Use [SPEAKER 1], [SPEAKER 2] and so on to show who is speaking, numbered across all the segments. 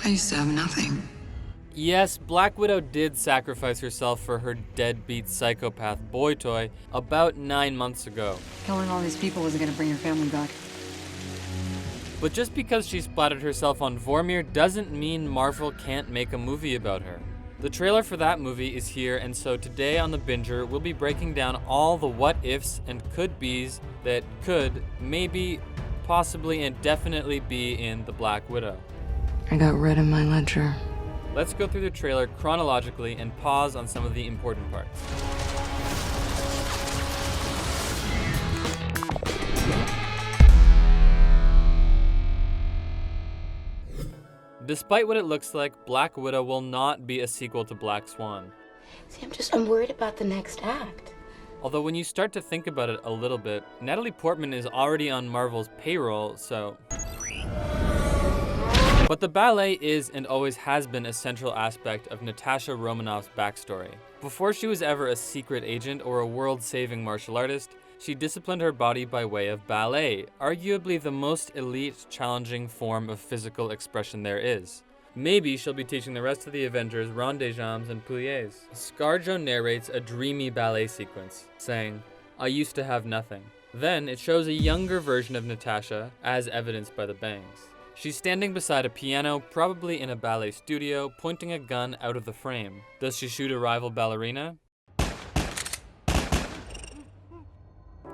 [SPEAKER 1] I used to have nothing.
[SPEAKER 2] Yes, Black Widow did sacrifice herself for her deadbeat psychopath boy toy about 9 months ago.
[SPEAKER 3] Killing all these people isn't gonna bring your family back.
[SPEAKER 2] But just because she splattered herself on Vormir doesn't mean Marvel can't make a movie about her. The trailer for that movie is here, and so today on The Binger, we'll be breaking down all the what-ifs and could-bes that could, maybe, possibly, and definitely be in The Black Widow.
[SPEAKER 1] I got red in my ledger.
[SPEAKER 2] Let's go through the trailer chronologically and pause on some of the important parts. Despite what it looks like, Black Widow will not be a sequel to Black Swan.
[SPEAKER 4] See, I'm worried about the next act.
[SPEAKER 2] Although when you start to think about it a little bit, Natalie Portman is already on Marvel's payroll, so... But the ballet is and always has been a central aspect of Natasha Romanoff's backstory. Before she was ever a secret agent or a world-saving martial artist, she disciplined her body by way of ballet, arguably the most elite, challenging form of physical expression there is. Maybe she'll be teaching the rest of the Avengers rondejams and pliés. ScarJo narrates a dreamy ballet sequence, saying, "I used to have nothing." Then it shows a younger version of Natasha, as evidenced by the bangs. She's standing beside a piano, probably in a ballet studio, pointing a gun out of the frame. Does she shoot a rival ballerina?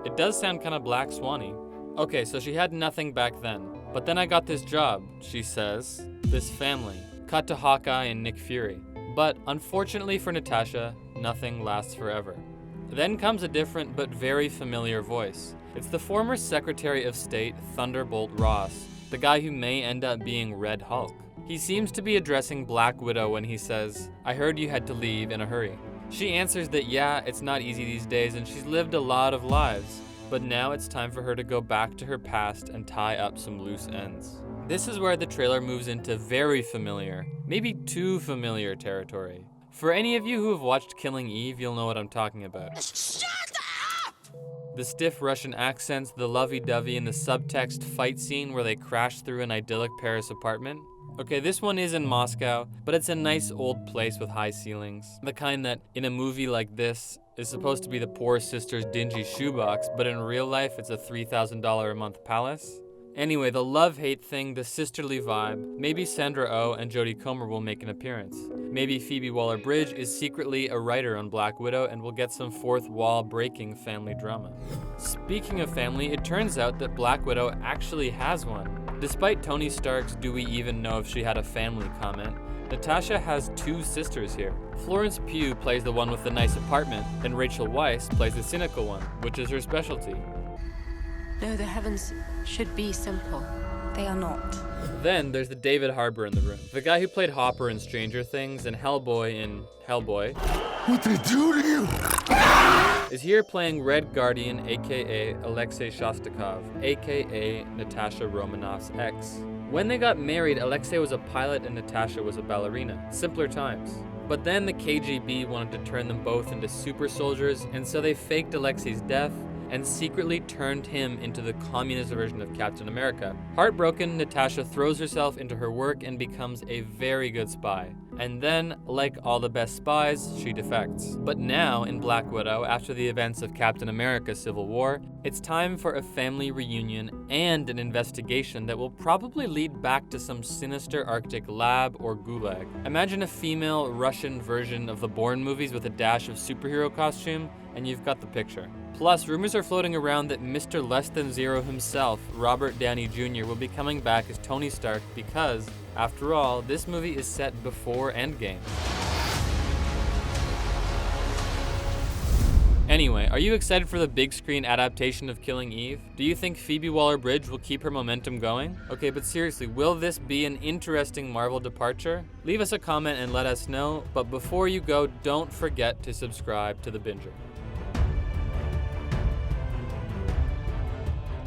[SPEAKER 2] It does sound kind of Black Swan-y. Okay, so she had nothing back then. But then I got this job, she says. This family. Cut to Hawkeye and Nick Fury. But unfortunately for Natasha, nothing lasts forever. Then comes a different but very familiar voice. It's the former Secretary of State, Thunderbolt Ross, the guy who may end up being Red Hulk. He seems to be addressing Black Widow when he says, "I heard you had to leave in a hurry." She answers that yeah, it's not easy these days and she's lived a lot of lives, but now it's time for her to go back to her past and tie up some loose ends. This is where the trailer moves into very familiar, maybe too familiar territory. For any of you who have watched Killing Eve, you'll know what I'm talking about. Shut up! The stiff Russian accents, the lovey-dovey, and the subtext fight scene where they crash through an idyllic Paris apartment. Okay, this one is in Moscow, but it's a nice old place with high ceilings. The kind that, in a movie like this, is supposed to be the poor sister's dingy shoebox, but in real life it's a $3,000 a month palace. Anyway, the love-hate thing, the sisterly vibe, maybe Sandra Oh and Jodie Comer will make an appearance. Maybe Phoebe Waller-Bridge is secretly a writer on Black Widow and we'll get some fourth wall breaking family drama. Speaking of family, it turns out that Black Widow actually has one. Despite Tony Stark's "do we even know if she had a family" comment, Natasha has two sisters here. Florence Pugh plays the one with the nice apartment, and Rachel Weisz plays the cynical one, which is her specialty.
[SPEAKER 4] No, the heavens should be simple. They are not.
[SPEAKER 2] Then there's the David Harbour in the room. The guy who played Hopper in Stranger Things and Hellboy in Hellboy.
[SPEAKER 5] What they do to you?
[SPEAKER 2] Is here playing Red Guardian, aka Alexei Shostakov, aka Natasha Romanoff's ex. When they got married, Alexei was a pilot and Natasha was a ballerina. Simpler times. But then the KGB wanted to turn them both into super soldiers, and so they faked Alexei's death and secretly turned him into the communist version of Captain America. Heartbroken, Natasha throws herself into her work and becomes a very good spy. And then, like all the best spies, she defects. But now, in Black Widow, after the events of Captain America: Civil War, it's time for a family reunion and an investigation that will probably lead back to some sinister Arctic lab or gulag. Imagine a female Russian version of the Bourne movies with a dash of superhero costume, and you've got the picture. Plus, rumors are floating around that Mr. Less Than Zero himself, Robert Downey Jr., will be coming back as Tony Stark because, after all, this movie is set before Endgame. Anyway, are you excited for the big screen adaptation of Killing Eve? Do you think Phoebe Waller-Bridge will keep her momentum going? Okay, but seriously, will this be an interesting Marvel departure? Leave us a comment and let us know, but before you go, don't forget to subscribe to The Binger.